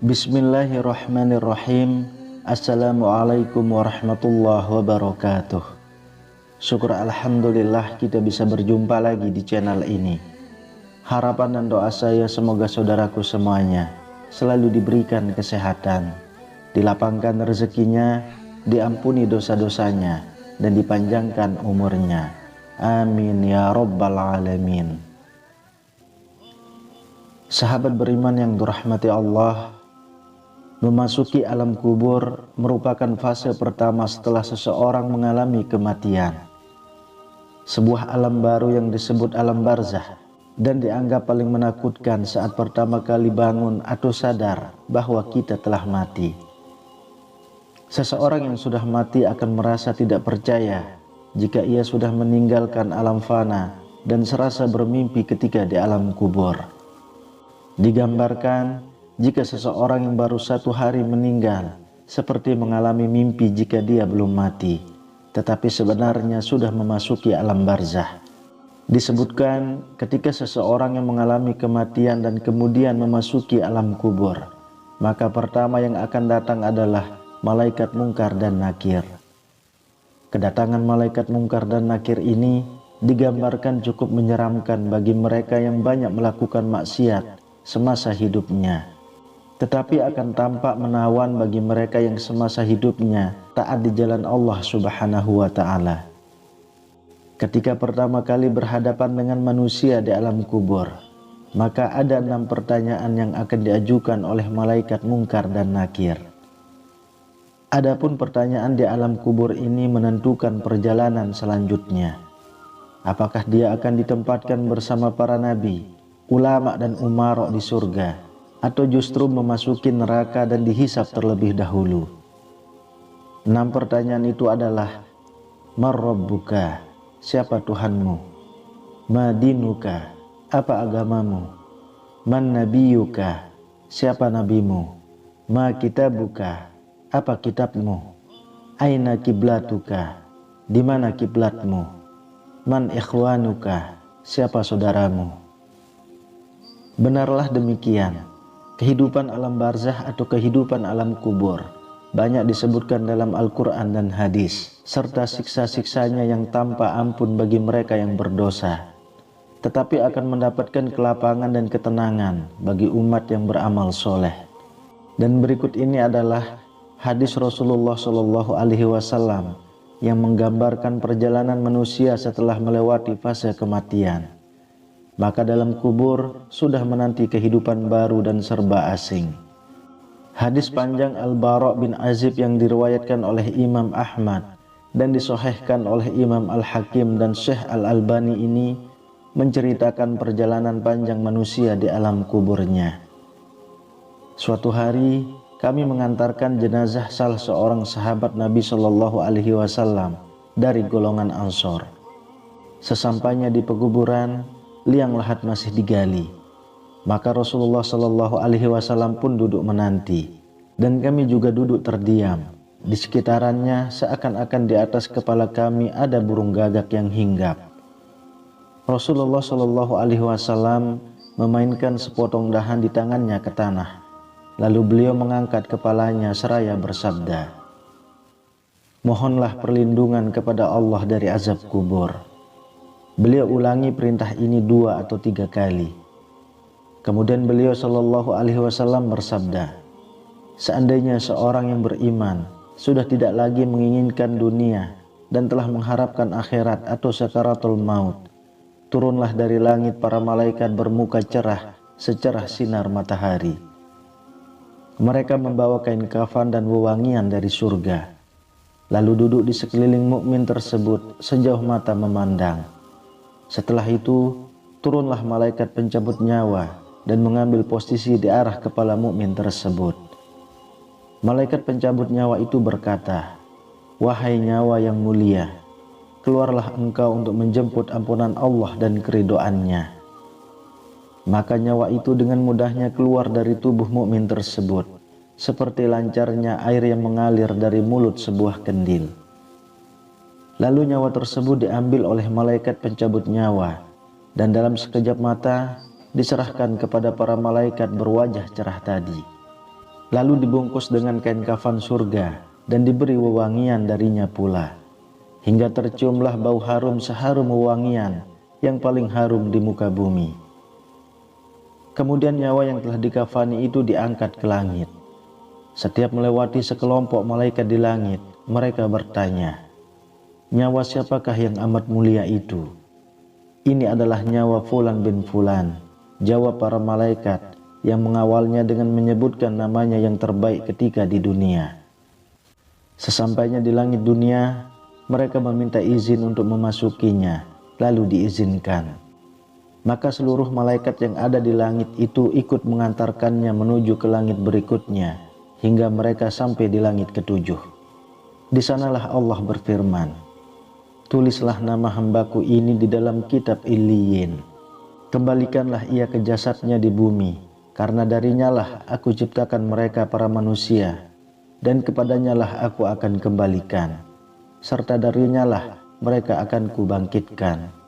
Bismillahirrahmanirrahim. Assalamualaikum warahmatullahi wabarakatuh. Syukur alhamdulillah kita bisa berjumpa lagi di channel ini. Harapan dan doa saya semoga saudaraku semuanya selalu diberikan kesehatan, dilapangkan rezekinya, diampuni dosa-dosanya, dan dipanjangkan umurnya. Amin ya rabbal alamin. Sahabat beriman yang dirahmati Allah, memasuki alam kubur merupakan fase pertama setelah seseorang mengalami kematian. Sebuah alam baru yang disebut alam barzah dan dianggap paling menakutkan saat pertama kali bangun atau sadar bahwa kita telah mati. Seseorang yang sudah mati akan merasa tidak percaya jika ia sudah meninggalkan alam fana dan serasa bermimpi ketika di alam kubur. Digambarkan jika seseorang yang baru 1 hari meninggal seperti mengalami mimpi jika dia belum mati, tetapi sebenarnya sudah memasuki alam barzah. Disebutkan ketika seseorang yang mengalami kematian dan kemudian memasuki alam kubur, maka pertama yang akan datang adalah malaikat mungkar dan nakir. Kedatangan malaikat mungkar dan nakir ini digambarkan cukup menyeramkan bagi mereka yang banyak melakukan maksiat semasa hidupnya, tetapi akan tampak menawan bagi mereka yang semasa hidupnya taat di jalan Allah Subhanahu wa Ta'ala. Ketika pertama kali berhadapan dengan manusia di alam kubur, maka ada 6 pertanyaan yang akan diajukan oleh malaikat mungkar dan nakir. Adapun pertanyaan di alam kubur ini menentukan perjalanan selanjutnya. Apakah dia akan ditempatkan bersama para nabi, ulama dan umarok di surga, atau justru memasuki neraka dan dihisab terlebih dahulu? 6 pertanyaan itu adalah: Marrabbuka, siapa Tuhanmu? Madinuka, apa agamamu? Man nabiyuka, siapa nabimu? Ma kitabuka, apa kitabmu? Aina kiblatuka, di mana kiblatmu? Man ikhwanuka, siapa saudaramu? Benarlah demikian. Kehidupan alam barzah atau kehidupan alam kubur banyak disebutkan dalam Al-Quran dan hadis, serta siksa-siksanya yang tanpa ampun bagi mereka yang berdosa, tetapi akan mendapatkan kelapangan dan ketenangan bagi umat yang beramal soleh. Dan berikut ini adalah hadis Rasulullah SAW yang menggambarkan perjalanan manusia setelah melewati fase kematian. Maka dalam kubur sudah menanti kehidupan baru dan serba asing. Hadis panjang Al-Bara' bin Azib yang diriwayatkan oleh Imam Ahmad dan disahihkan oleh Imam Al-Hakim dan Syekh Al-Albani ini menceritakan perjalanan panjang manusia di alam kuburnya. Suatu hari kami mengantarkan jenazah salah seorang sahabat Nabi SAW dari golongan Ansor. Sesampainya di pekuburan, liang lahat masih digali. Maka Rasulullah SAW pun duduk menanti, dan kami juga duduk terdiam. Di sekitarannya seakan-akan di atas kepala kami ada burung gagak yang hinggap. Rasulullah SAW memainkan sepotong dahan di tangannya ke tanah. Lalu beliau mengangkat kepalanya seraya bersabda, "Mohonlah perlindungan kepada Allah dari azab kubur." Beliau ulangi perintah ini 2 atau 3 kali. Kemudian beliau SAW bersabda, "Seandainya seorang yang beriman sudah tidak lagi menginginkan dunia dan telah mengharapkan akhirat atau sakaratul maut, turunlah dari langit para malaikat bermuka cerah secerah sinar matahari. Mereka membawa kain kafan dan wewangian dari surga, lalu duduk di sekeliling mukmin tersebut sejauh mata memandang. Setelah itu turunlah malaikat pencabut nyawa dan mengambil posisi di arah kepala mukmin tersebut. Malaikat pencabut nyawa itu berkata, 'Wahai nyawa yang mulia, keluarlah engkau untuk menjemput ampunan Allah dan keridhoannya. Maka nyawa itu dengan mudahnya keluar dari tubuh mukmin tersebut, seperti lancarnya air yang mengalir dari mulut sebuah kendil. Lalu nyawa tersebut diambil oleh malaikat pencabut nyawa, dan dalam sekejap mata diserahkan kepada para malaikat berwajah cerah tadi. Lalu dibungkus dengan kain kafan surga dan diberi wewangian darinya pula, hingga terciumlah bau harum seharum wewangian yang paling harum di muka bumi. Kemudian nyawa yang telah dikafani itu diangkat ke langit. Setiap melewati sekelompok malaikat di langit, mereka bertanya, "Nyawa siapakah yang amat mulia itu?" "Ini adalah nyawa Fulan bin Fulan," jawab para malaikat yang mengawalnya dengan menyebutkan namanya yang terbaik ketika di dunia. Sesampainya di langit dunia, mereka meminta izin untuk memasukinya, lalu diizinkan. Maka seluruh malaikat yang ada di langit itu ikut mengantarkannya menuju ke langit berikutnya, hingga mereka sampai di langit ketujuh. Di sanalah Allah berfirman, "Tulislah nama hambaku ini di dalam kitab Illiyin. Kembalikanlah ia ke jasadnya di bumi, karena darinya lah aku ciptakan mereka para manusia, dan kepadanya lah aku akan kembalikan, serta darinya lah mereka akan kubangkitkan."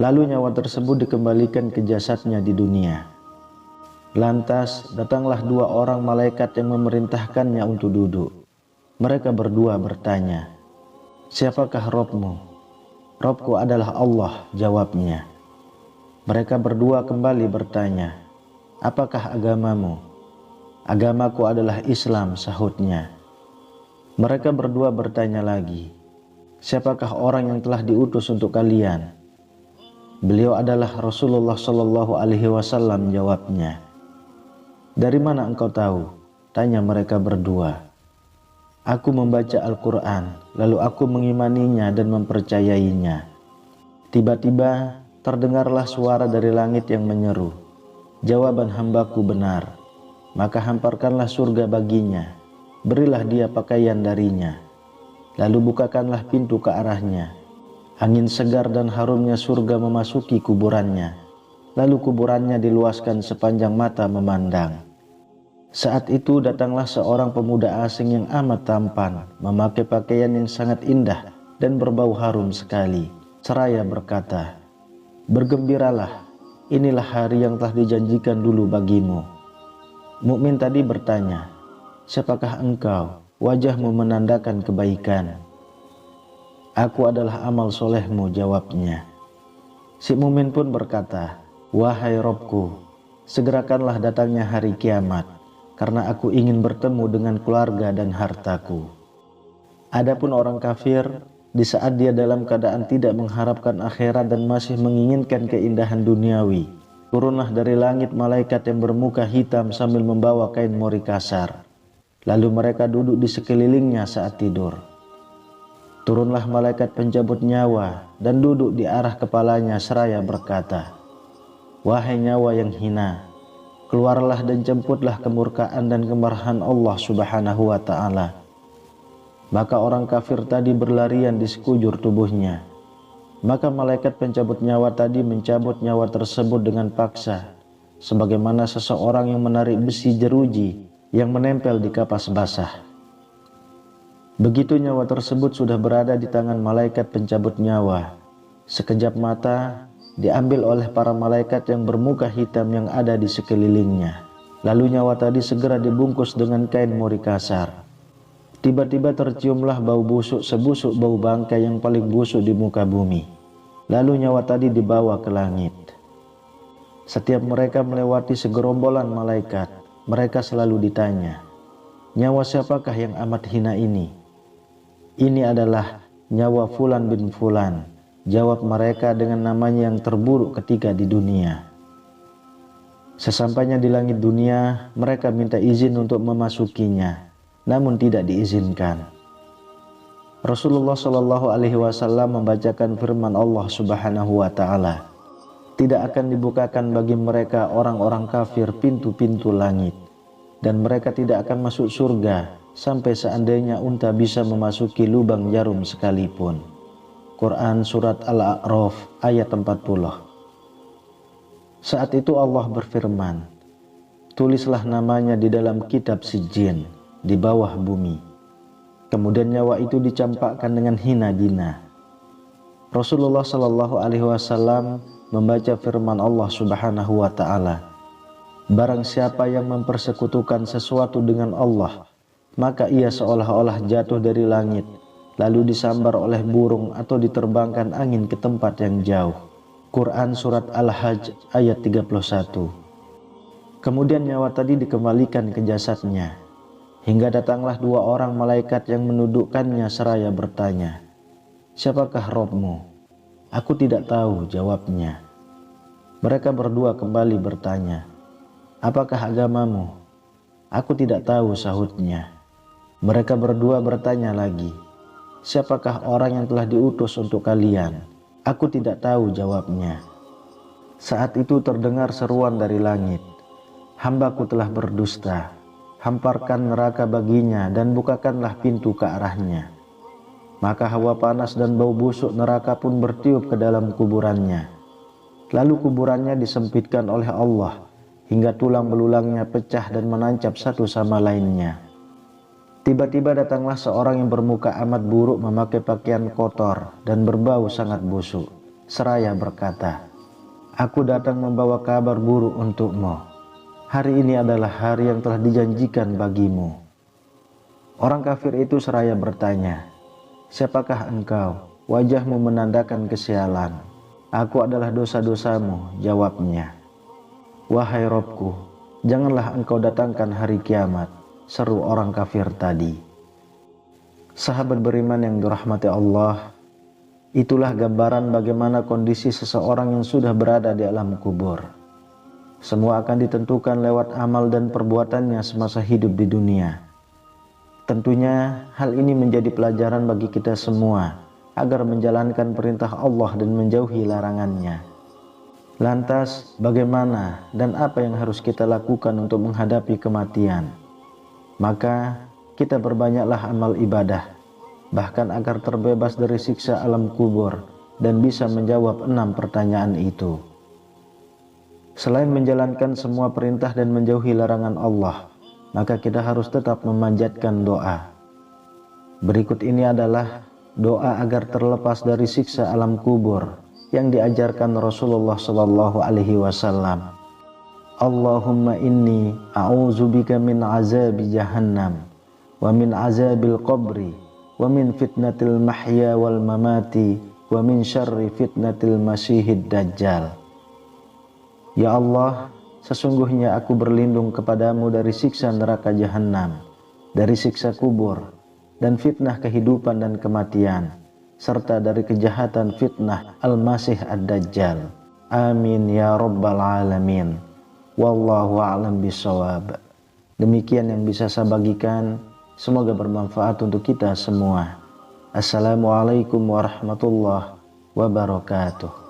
Lalu nyawa tersebut dikembalikan ke jasadnya di dunia. Lantas datanglah dua orang malaikat yang memerintahkannya untuk duduk. Mereka berdua bertanya, "Siapakah Robmu?" "Robku adalah Allah," jawabnya. Mereka berdua kembali bertanya, "Apakah agamamu?" "Agamaku adalah Islam," sahutnya. Mereka berdua bertanya lagi, "Siapakah orang yang telah diutus untuk kalian?" "Beliau adalah Rasulullah Shallallahu Alaihi Wasallam," jawabnya. "Dari mana engkau tahu?" tanya mereka berdua. "Aku membaca Al-Quran, lalu aku mengimaninya dan mempercayainya." Tiba-tiba terdengarlah suara dari langit yang menyeru, "Jawaban hambaku benar, maka hamparkanlah surga baginya, berilah dia pakaian darinya, lalu bukakanlah pintu ke arahnya. Angin segar dan harumnya surga memasuki kuburannya, lalu kuburannya diluaskan sepanjang mata memandang." Saat itu datanglah seorang pemuda asing yang amat tampan, memakai pakaian yang sangat indah dan berbau harum sekali, seraya berkata, "Bergembiralah, inilah hari yang telah dijanjikan dulu bagimu." Mukmin tadi bertanya, "Siapakah engkau? Wajahmu menandakan kebaikan." "Aku adalah amal solehmu," jawabnya. Si mukmin pun berkata, "Wahai Robku, segerakanlah datangnya hari kiamat, karena aku ingin bertemu dengan keluarga dan hartaku." Adapun orang kafir, di saat dia dalam keadaan tidak mengharapkan akhirat dan masih menginginkan keindahan duniawi, turunlah dari langit malaikat yang bermuka hitam sambil membawa kain mori kasar. Lalu mereka duduk di sekelilingnya saat tidur. Turunlah malaikat pencabut nyawa dan duduk di arah kepalanya seraya berkata, "Wahai nyawa yang hina, keluarlah dan jemputlah kemurkaan dan kemarahan Allah Subhanahu wa Ta'ala." Maka orang kafir tadi berlarian di sekujur tubuhnya. Maka malaikat pencabut nyawa tadi mencabut nyawa tersebut dengan paksa, sebagaimana seseorang yang menarik besi jeruji yang menempel di kapas basah. Begitu nyawa tersebut sudah berada di tangan malaikat pencabut nyawa, sekejap mata diambil oleh para malaikat yang bermuka hitam yang ada di sekelilingnya. Lalu nyawa tadi segera dibungkus dengan kain mori kasar. Tiba-tiba terciumlah bau busuk sebusuk bau bangkai yang paling busuk di muka bumi. Lalu nyawa tadi dibawa ke langit. Setiap mereka melewati segerombolan malaikat, mereka selalu ditanya, "Nyawa siapakah yang amat hina ini?" "Ini adalah nyawa Fulan bin Fulan," jawab mereka dengan namanya yang terburuk ketika di dunia. Sesampainya di langit dunia, mereka minta izin untuk memasukinya, namun tidak diizinkan. Rasulullah Shallallahu Alaihi Wasallam membacakan firman Allah Subhanahu wa Ta'ala, "Tidak akan dibukakan bagi mereka orang-orang kafir pintu-pintu langit, dan mereka tidak akan masuk surga sampai seandainya unta bisa memasuki lubang jarum sekalipun. Quran Surat Al-A'raf ayat 40. Saat itu Allah berfirman, tulislah namanya di dalam kitab Sijjin di bawah bumi. Kemudian nyawa itu dicampakkan dengan hina dina. Rasulullah Shallallahu Alaihi Wasallam membaca firman Allah Subhanahu Wa Taala, barang siapa yang mempersekutukan sesuatu dengan Allah, maka ia seolah-olah jatuh dari langit, lalu disambar oleh burung atau diterbangkan angin ke tempat yang jauh. Quran Surat Al-Hajj ayat 31. Kemudian nyawa tadi dikembalikan ke jasadnya, hingga datanglah dua orang malaikat yang menundukkannya seraya bertanya, siapakah Rabbmu? Aku tidak tahu, jawabnya. Mereka berdua kembali bertanya, apakah agamamu? Aku tidak tahu, sahutnya. Mereka berdua bertanya lagi, siapakah orang yang telah diutus untuk kalian? Aku tidak tahu, jawabnya. Saat itu terdengar seruan dari langit, hambaku telah berdusta, hamparkan neraka baginya dan bukakanlah pintu ke arahnya. Maka hawa panas dan bau busuk neraka pun bertiup ke dalam kuburannya. Lalu kuburannya disempitkan oleh Allah, hingga tulang belulangnya pecah dan menancap satu sama lainnya. Tiba-tiba datanglah seorang yang bermuka amat buruk memakai pakaian kotor dan berbau sangat busuk, seraya berkata, aku datang membawa kabar buruk untukmu. Hari ini adalah hari yang telah dijanjikan bagimu. Orang kafir itu seraya bertanya, siapakah engkau? Wajahmu menandakan kesialan. Aku adalah dosa-dosamu, jawabnya. Wahai Robku, janganlah engkau datangkan hari kiamat, seru orang kafir tadi. Sahabat beriman yang dirahmati Allah, itulah gambaran bagaimana kondisi seseorang yang sudah berada di alam kubur. Semua akan ditentukan lewat amal dan perbuatannya semasa hidup di dunia. Tentunya hal ini menjadi pelajaran bagi kita semua agar menjalankan perintah Allah dan menjauhi larangannya. Lantas bagaimana dan apa yang harus kita lakukan untuk menghadapi kematian? Maka kita perbanyaklah amal ibadah, bahkan agar terbebas dari siksa alam kubur dan bisa menjawab 6 pertanyaan itu. Selain menjalankan semua perintah dan menjauhi larangan Allah, maka kita harus tetap memanjatkan doa. Berikut ini adalah doa agar terlepas dari siksa alam kubur yang diajarkan Rasulullah Shallallahu Alaihi Wasallam. Allahumma inni a'udzubika min azabi jahannam wa min azabil qabri wa min fitnatil mahya wal mamati wa min syarri fitnatil masyihid dajjal. Ya Allah, sesungguhnya aku berlindung kepadamu dari siksa neraka jahanam, dari siksa kubur, dan fitnah kehidupan dan kematian, serta dari kejahatan fitnah Al-Masih Ad-Dajjal. Amin ya Rabbal Alamin. Wallahu a'lam bishawab. Demikian yang bisa saya bagikan, semoga bermanfaat untuk kita semua. Assalamualaikum warahmatullahi wabarakatuh.